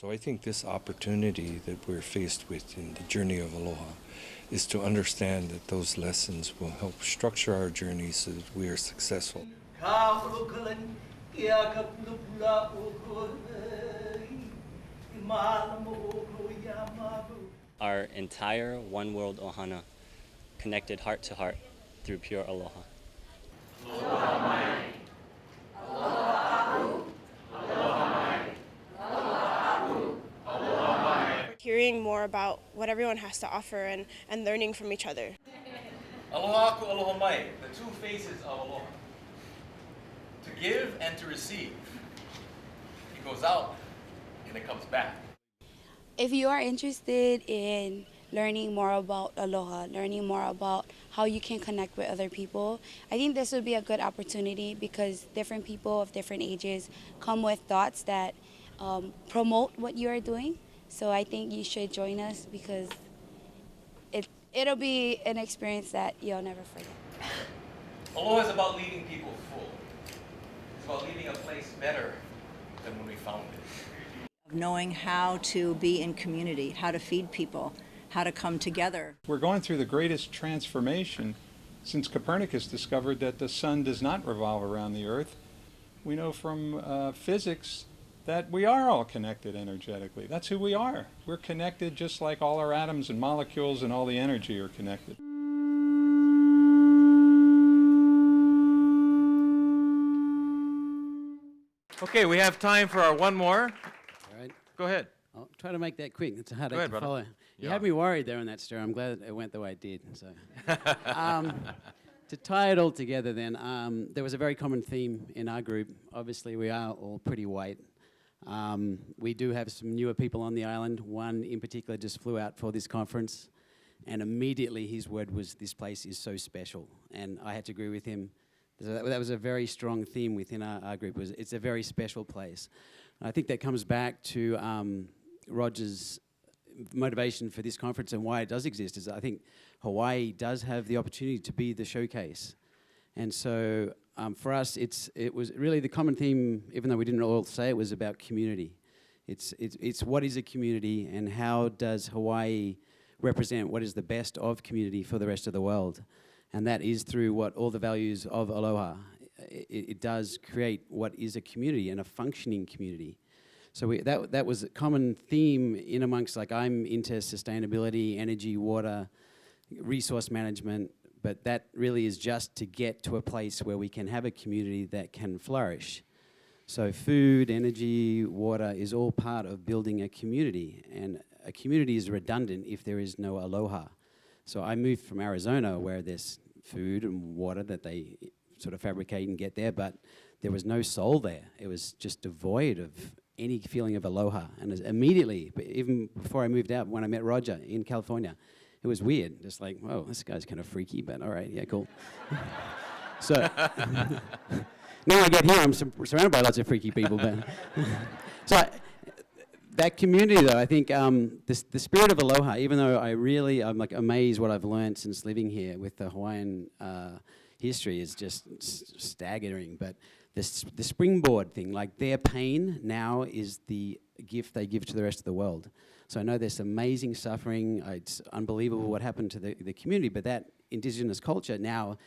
So I think this opportunity that we're faced with in the journey of Aloha is to understand that those lessons will help structure our journey so that we are successful. Our entire One World Ohana connected heart to heart through pure aloha. Aloha mai. Aloha aku. Aloha mai. Aloha aku. Aloha mai. Hearing more about what everyone has to offer and learning from each other. Aloha aku, aloha mai, the two faces of aloha. To give and to receive. It goes out and it comes back. If you are interested in learning more about Aloha, learning more about how you can connect with other people, I think this would be a good opportunity because different people of different ages come with thoughts that promote what you are doing. So I think you should join us because it'll be an experience that you'll never forget. Aloha is about leaving people full. It's about leaving a place better than when we found it. Knowing how to be in community, how to feed people, how to come together. We're going through the greatest transformation since Copernicus discovered that the sun does not revolve around the earth. We know from physics that we are all connected energetically. That's who we are. We're connected just like all our atoms and molecules and all the energy are connected. Okay, we have time for our one more. All right. Go ahead. I'll try to make that quick. It's hard Go ahead, to follow. brother. You Yeah. had me worried there on that story. I'm glad it went the way it did. So, to tie it all together then, there was a very common theme in our group. Obviously, we are all pretty white. We do have some newer people on the island. One in particular just flew out for this conference, and immediately his word was, "This place is so special." And I had to agree with him. That was a very strong theme within our group. It's a very special place. I think that comes back to Roger's motivation for this conference and why it does exist. Is I think Hawaii does have the opportunity to be the showcase, and so for us, it was really the common theme. Even though we didn't all say it, was about community. It's what is a community and how does Hawaii represent what is the best of community for the rest of the world. And that is through what all the values of Aloha. It does create what is a community and a functioning community. So that was a common theme in amongst, like, I'm into sustainability, energy, water, resource management, but that really is just to get to a place where we can have a community that can flourish. So food, energy, water is all part of building a community, and a community is redundant if there is no Aloha. So I moved from Arizona where there's food and water that they sort of fabricate and get there, but there was no soul there. It was just devoid of any feeling of Aloha. And immediately, even before I moved out, when I met Roger in California, it was weird. Just like, whoa, this guy's kind of freaky, but all right, yeah, cool. So now I get here, I'm surrounded by lots of freaky people. But so that community, though, I think the spirit of Aloha, even though I'm like amazed what I've learned since living here with the Hawaiian history is just staggering. But the springboard thing, like their pain now is the gift they give to the rest of the world. So I know there's amazing suffering. It's unbelievable what happened to the community, but that indigenous culture now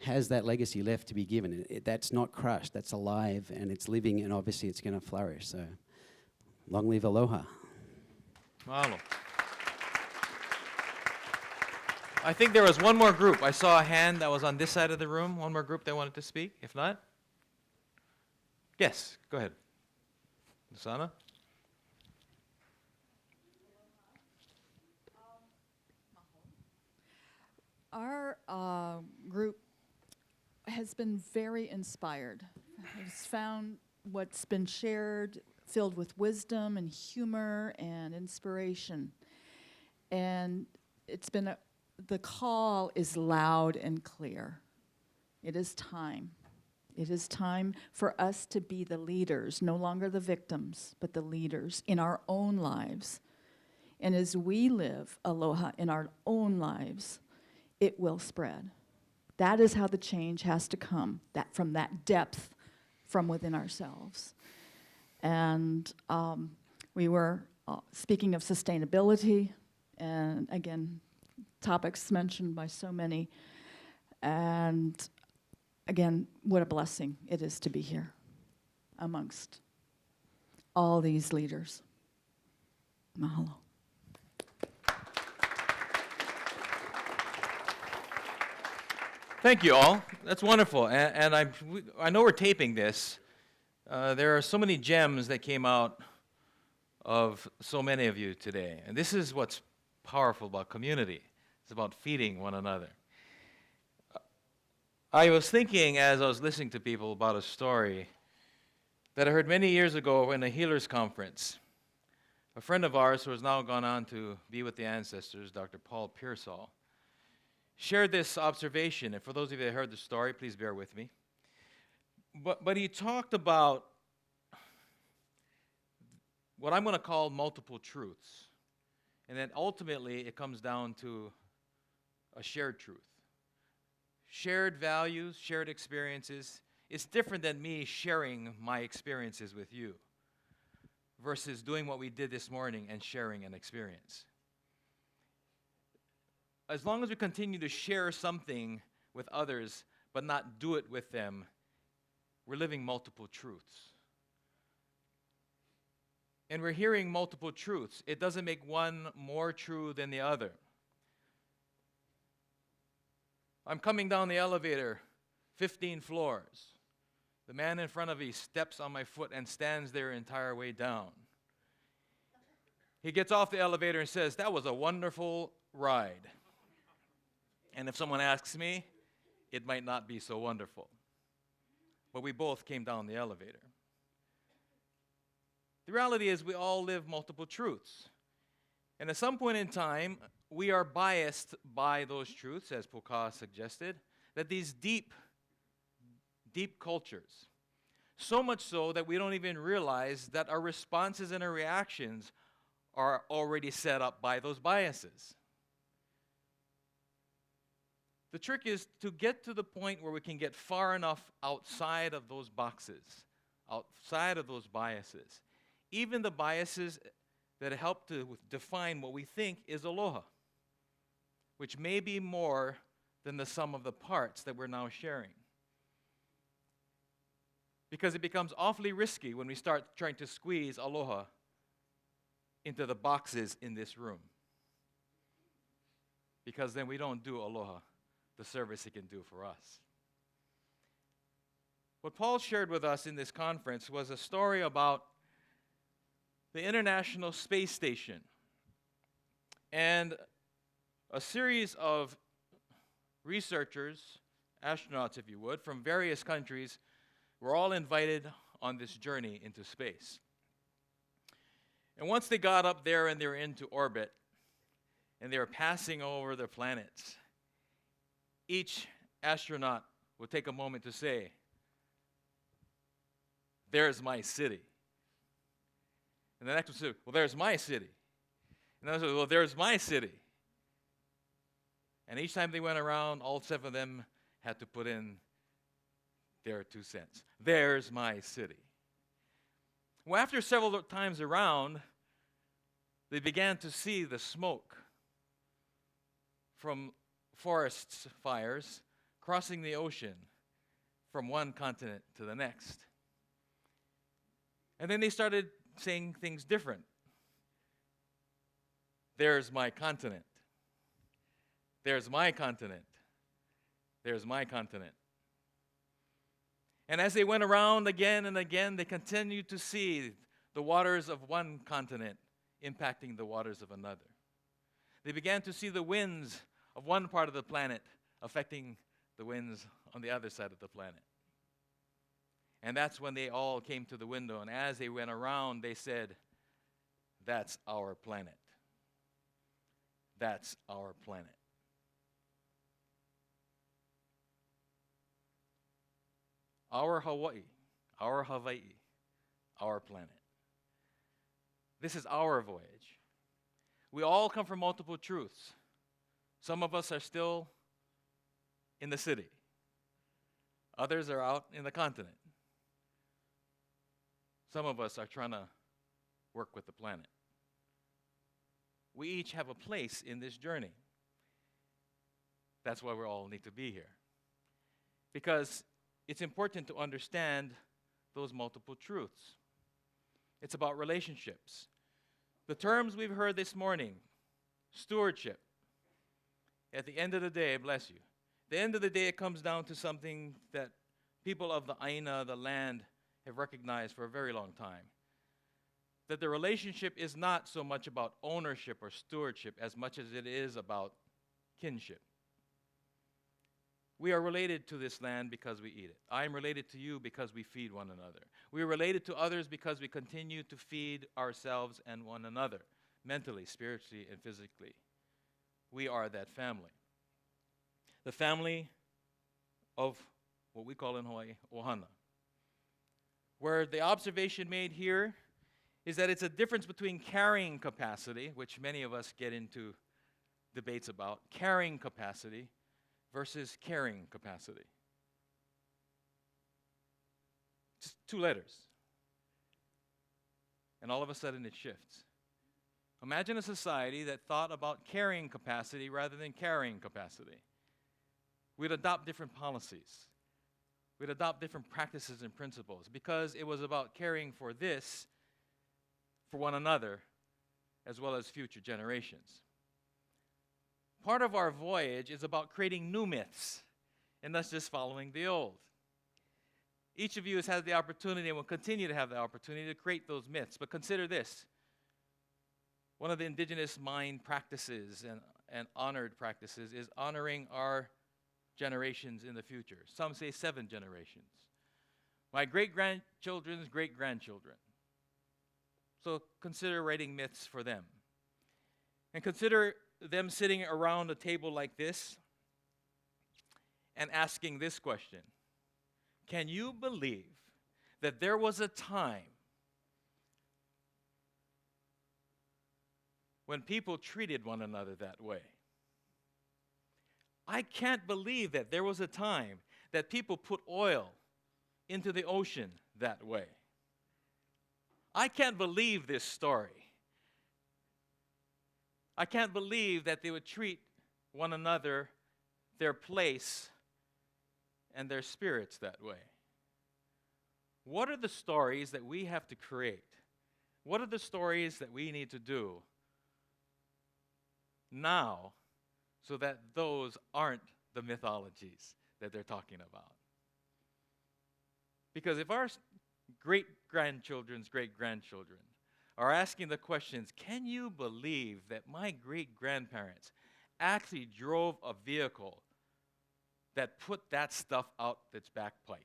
has that legacy left to be given. That's not crushed, that's alive, and it's living, and obviously it's going to flourish. So long live Aloha. Mahalo. I think there was one more group. I saw a hand that was on this side of the room. One more group that wanted to speak. If not? Yes, go ahead. Lasana? Our group has been very inspired. It's found what's been shared filled with wisdom and humor and inspiration. And it's been the call is loud and clear. It is time. It is time for us to be the leaders, no longer the victims, but the leaders in our own lives. And as we live Aloha in our own lives, it will spread. That is how the change has to come, that from that depth from within ourselves. And We were speaking of sustainability, and again, topics mentioned by so many. And again, what a blessing it is to be here amongst all these leaders. Mahalo. Thank you all. That's wonderful. And I know we're taping this. There are so many gems that came out of so many of you today. And this is what's powerful about community. It's about feeding one another. I was thinking as I was listening to people about a story that I heard many years ago in a healers conference. A friend of ours who has now gone on to be with the ancestors, Dr. Paul Pearsall, shared this observation. And for those of you that heard the story, please bear with me. But he talked about what I'm going to call multiple truths. And then ultimately it comes down to a shared truth. Shared values, shared experiences. It's different than me sharing my experiences with you versus doing what we did this morning and sharing an experience. As long as we continue to share something with others but not do it with them, we're living multiple truths. And we're hearing multiple truths. It doesn't make one more true than the other. I'm coming down the elevator, 15 floors. The man in front of me steps on my foot and stands there entire way down. He gets off the elevator and says, "That was a wonderful ride." And if someone asks me, it might not be so wonderful. But we both came down the elevator. The reality is we all live multiple truths. And at some point in time, we are biased by those truths, as Puka suggested, that these deep cultures, so much so that we don't even realize that our responses and our reactions are already set up by those biases. The trick is to get to the point where we can get far enough outside of those boxes, outside of those biases. Even the biases that help to define what we think is aloha, which may be more than the sum of the parts that we're now sharing. Because it becomes awfully risky when we start trying to squeeze aloha into the boxes in this room. Because then we don't do aloha the service it can do for us. What Paul shared with us in this conference was a story about the International Space Station and a series of researchers, astronauts if you would, from various countries were all invited on this journey into space. And once they got up there and they were into orbit and they were passing over the planets, each astronaut would take a moment to say, "There's my city." And the next one said, "Well, there's my city." And then I said, "Well, there's my city." And each time they went around, all 7 of them had to put in their 2 cents. "There's my city." Well, after several times around, they began to see the smoke from forest fires crossing the ocean from one continent to the next. And then they started saying things different. "There's my continent. There's my continent. There's my continent." And as they went around again and again, they continued to see the waters of one continent impacting the waters of another. They began to see the winds of one part of the planet affecting the winds on the other side of the planet. And that's when they all came to the window, and as they went around, they said, "That's our planet. That's our planet." Our Hawaii, our Hawaii, our planet. This is our voyage. We all come from multiple truths. Some of us are still in the city. Others are out in the continent. Some of us are trying to work with the planet. We each have a place in this journey. That's why we all need to be here. Because it's important to understand those multiple truths. It's about relationships. The terms we've heard this morning, stewardship. At the end of the day, bless you. At the end of the day, it comes down to something that people of the Aina, the land, have recognized for a very long time. That the relationship is not so much about ownership or stewardship as much as it is about kinship. We are related to this land because we eat it. I am related to you because we feed one another. We are related to others because we continue to feed ourselves and one another, mentally, spiritually, and physically. We are that family. The family of what we call in Hawaii, Ohana. Where the observation made here is that it's a difference between carrying capacity, which many of us get into debates about, carrying capacity versus caring capacity. Just 2 letters. And all of a sudden it shifts. Imagine a society that thought about carrying capacity rather than carrying capacity. We'd adopt different policies. We'd adopt different practices and principles because it was about caring for this, for one another, as well as future generations. Part of our voyage is about creating new myths and not just following the old. Each of you has had the opportunity and will continue to have the opportunity to create those myths. But consider this. One of the indigenous mind practices and honored practices is honoring our generations in the future. Some say 7 generations. My great-grandchildren's great-grandchildren. So consider writing myths for them. And consider them sitting around a table like this and asking this question. Can you believe that there was a time when people treated one another that way? I can't believe that there was a time that people put oil into the ocean that way. I can't believe this story. I can't believe that they would treat one another, their place, and their spirits that way. What are the stories that we have to create? What are the stories that we need to do now so that those aren't the mythologies that they're talking about? Because if our great-grandchildren's great-grandchildren are asking the questions, can you believe that my great-grandparents actually drove a vehicle that put that stuff out its back pipe?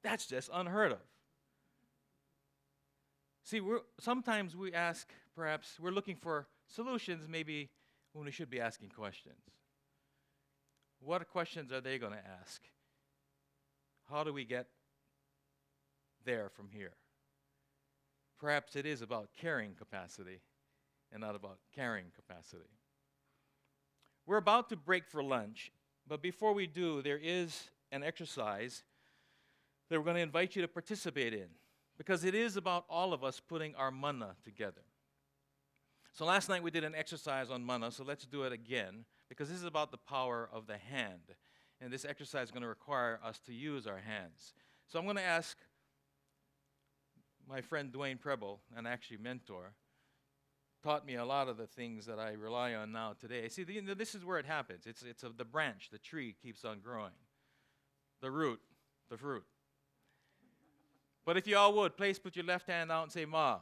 That's just unheard of. See, sometimes we ask, perhaps, we're looking for solutions maybe when we should be asking questions. What questions are they going to ask? How do we get there from here? Perhaps it is about carrying capacity and not about carrying capacity. We're about to break for lunch, but before we do, there is an exercise that we're going to invite you to participate in because it is about all of us putting our mana together. So last night we did an exercise on mana, so let's do it again because this is about the power of the hand. And this exercise is going to require us to use our hands. So I'm going to ask my friend Dwayne Preble, an actually mentor, taught me a lot of the things that I rely on now today. See, this is where it happens. It's the branch, the tree keeps on growing. The root, the fruit. But if you all would, please put your left hand out and say ma.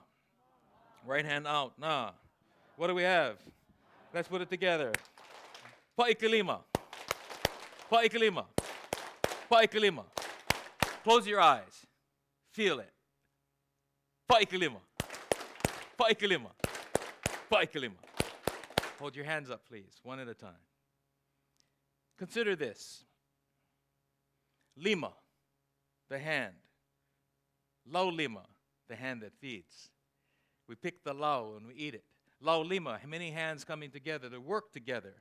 Right hand out, na. What do we have? Let's put it together. Pa'ikalima. Pa'ikalima. Pa'ikalima. Close your eyes. Feel it. Pa'ikalima. Pa'ikalima. Pa'ikalima. Hold your hands up, please, one at a time. Consider this. Lima, the hand. Lau lima, the hand that feeds. We pick the lau and we eat it. Lau lima, many hands coming together to work together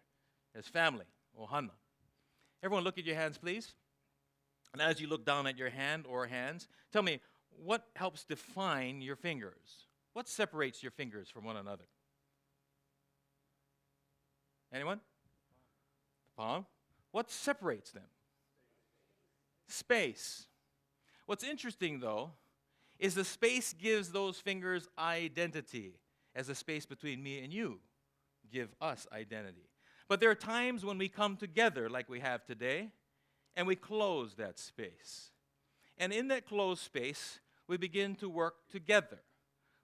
as family, ohana. Everyone look at your hands, please. And as you look down at your hand or hands, tell me, what helps define your fingers? What separates your fingers from one another? Anyone? The palm. What separates them? Space. What's interesting, though, is the space gives those fingers identity, as the space between me and you give us identity. But there are times when we come together, like we have today, and we close that space. And in that closed space, we begin to work together.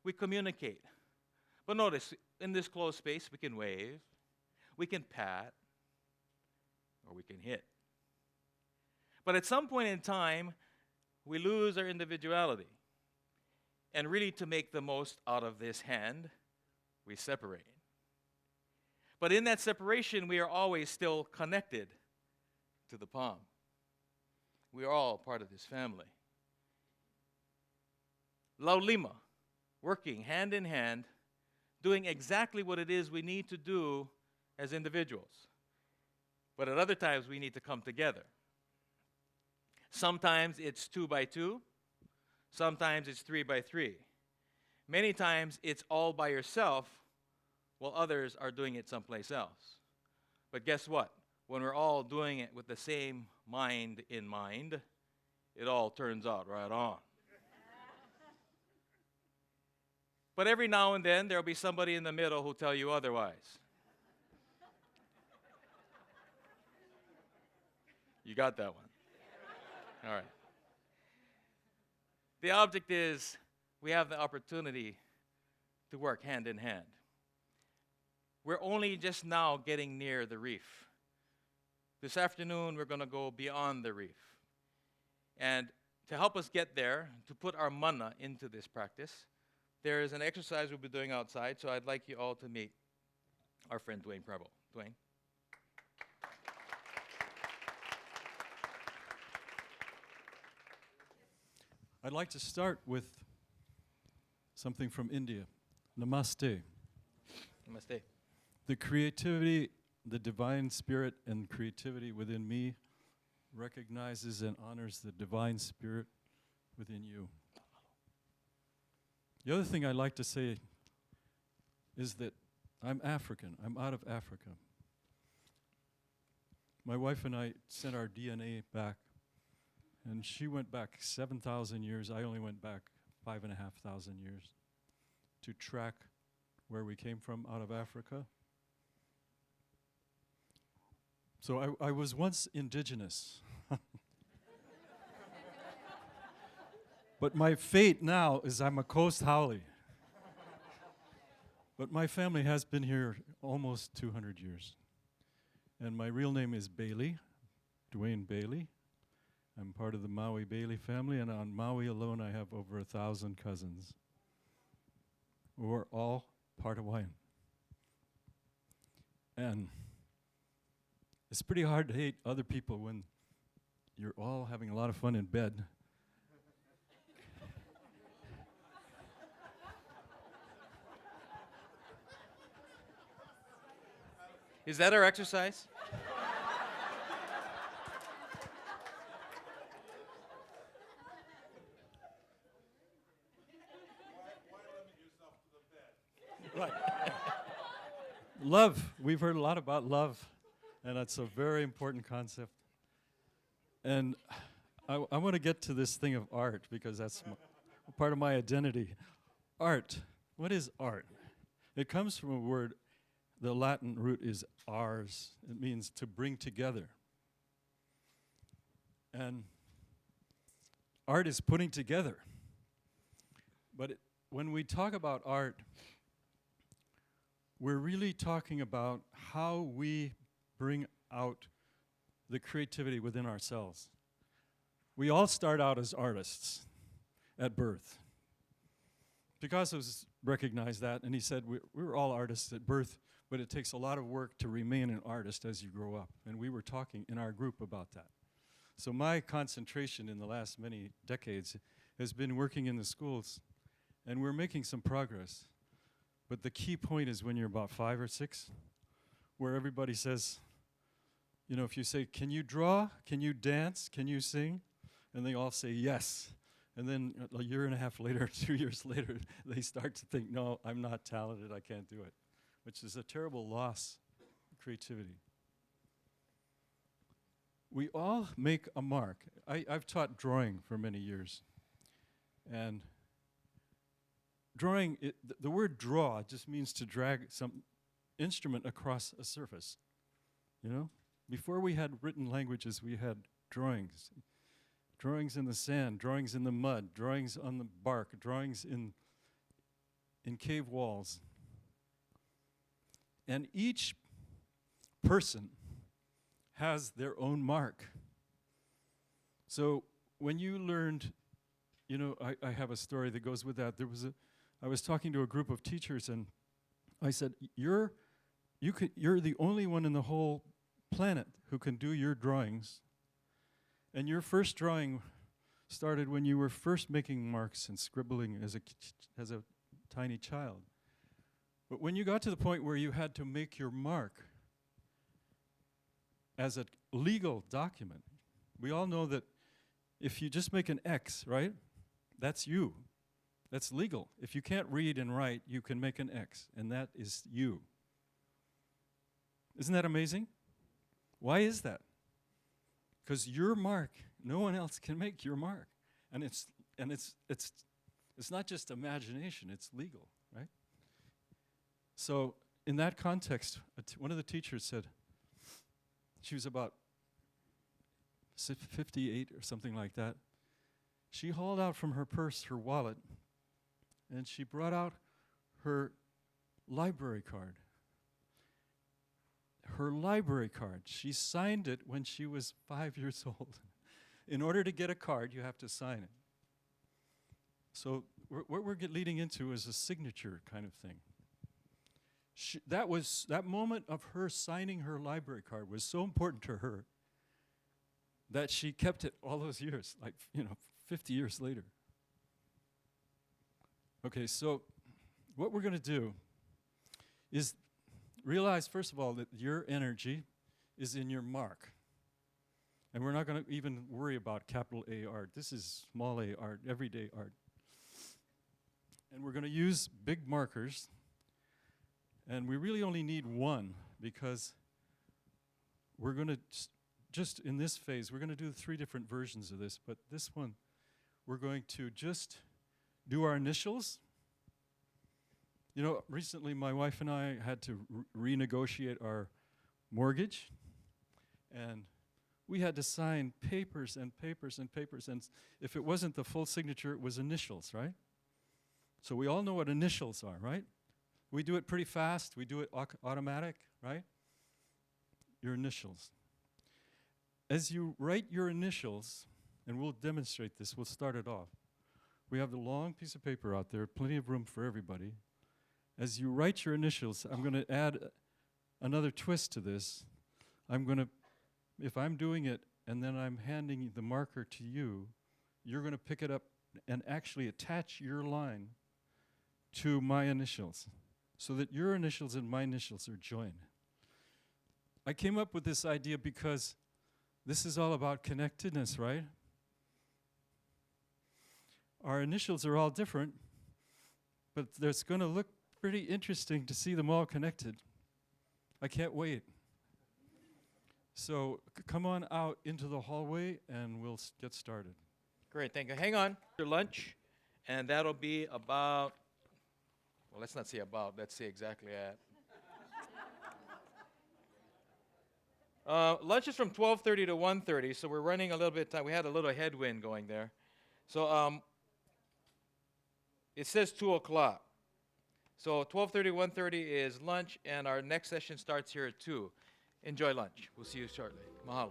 We communicate. But notice, in this closed space, we can wave, we can pat, or we can hit. But at some point in time, we lose our individuality. And really, to make the most out of this hand, we separate. But in that separation, we are always still connected to the palm. We are all part of this family. Laulima, working hand in hand, doing exactly what it is we need to do as individuals. But at other times, we need to come together. Sometimes it's 2 by 2. Sometimes it's 3 by 3. Many times it's all by yourself while others are doing it someplace else. But guess what? When we're all doing it with the same mind in mind, it all turns out right on. But every now and then there'll be somebody in the middle who'll tell you otherwise. You got that one. All right. The object is we have the opportunity to work hand in hand. We're only just now getting near the reef. This afternoon, we're going to go beyond the reef. And to help us get there, to put our mana into this practice, there is an exercise we'll be doing outside, so I'd like you all to meet our friend Dwayne Preble. Dwayne. I'd like to start with something from India. Namaste. Namaste. The creativity, the divine spirit and creativity within me recognizes and honors the divine spirit within you. The other thing I'd like to say is that I'm African. I'm out of Africa. My wife and I sent our DNA back, and she went back 7,000 years. I only went back 5,500 years to track where we came from out of Africa. So I was once indigenous. But my fate now is I'm a Coast Haole. But my family has been here almost 200 years. And my real name is Bailey, Dwayne Bailey. I'm part of the Maui Bailey family, and on Maui alone I have over 1,000 cousins. We're all part Hawaiian. And it's pretty hard to hate other people when you're all having a lot of fun in bed. Is that our exercise? Right. Love. We've heard a lot about love, and that's a very important concept. And I want to get to this thing of art, because that's part of my identity. Art. What is art? It comes from a word, the Latin root is ars. It means to bring together. And art is putting together. But when we talk about art, we're really talking about how we bring out the creativity within ourselves. We all start out as artists at birth. Picasso recognized that, and he said, we're all artists at birth, but it takes a lot of work to remain an artist as you grow up. And we were talking in our group about that. So my concentration in the last many decades has been working in the schools, and we're making some progress. But the key point is when you're about 5 or 6, where everybody says, if you say, can you draw? Can you dance? Can you sing? And they all say yes. And then a year and a half later, 2 years later, they start to think, no, I'm not talented, I can't do it, which is a terrible loss of creativity. We all make a mark. I've taught drawing for many years. And drawing, the word draw just means to drag some instrument across a surface, you know? Before we had written languages, we had drawings. Drawings in the sand, drawings in the mud, drawings on the bark, drawings in cave walls. And each person has their own mark. So when you learned, you know, I have a story that goes with that. I was talking to a group of teachers, and I said, you're the only one in the whole planet who can do your drawings. And your first drawing started when you were first making marks and scribbling as a tiny child. But when you got to the point where you had to make your mark as a legal document, we all know that if you just make an X, right, that's you. That's legal. If you can't read and write, you can make an X, and that is you. Isn't that amazing? Why is that? Because your mark, no one else can make your mark. And it's not just imagination, it's legal, right? So in that context, one of the teachers said, she was about 58 or something like that. She hauled out from her purse her wallet, and she brought out her library card. Her library card. She signed it when she was 5 years old. In order to get a card, you have to sign it. So what we're leading into is a signature kind of thing. That moment of her signing her library card was so important to her that she kept it all those years, like, 50 years later. Okay, so what we're going to do is realize, first of all, that your energy is in your mark. And we're not going to even worry about capital A art. This is small a art, everyday art. And we're going to use big markers. And we really only need one, because we're going to, just in this phase, we're going to do 3 different versions of this. But this one, we're going to just do our initials. You know, recently my wife and I had to renegotiate our mortgage, and we had to sign papers and papers and papers, and if it wasn't the full signature, it was initials, right? So we all know what initials are, right? We do it pretty fast, we do it automatic, right? Your initials. As you write your initials, and we'll demonstrate this, we'll start it off. We have the long piece of paper out there, plenty of room for everybody. As you write your initials, I'm going to add another twist to this. If I'm doing it and then I'm handing the marker to you, you're going to pick it up and actually attach your line to my initials so that your initials and my initials are joined. I came up with this idea because this is all about connectedness, right? Our initials are all different, but it's going to look pretty interesting to see them all connected. I can't wait. So come on out into the hallway and we'll get started. Great, thank you. Hang on. Your lunch, and that'll be about, well, let's not say about, let's say exactly at. Lunch is from 12:30 to 1:30, so we're running a little bit time. We had a little headwind going there. So it says 2 o'clock. So 12:30 to 1:30 is lunch, and our next session starts here at 2. Enjoy lunch. We'll see you shortly. Mahalo.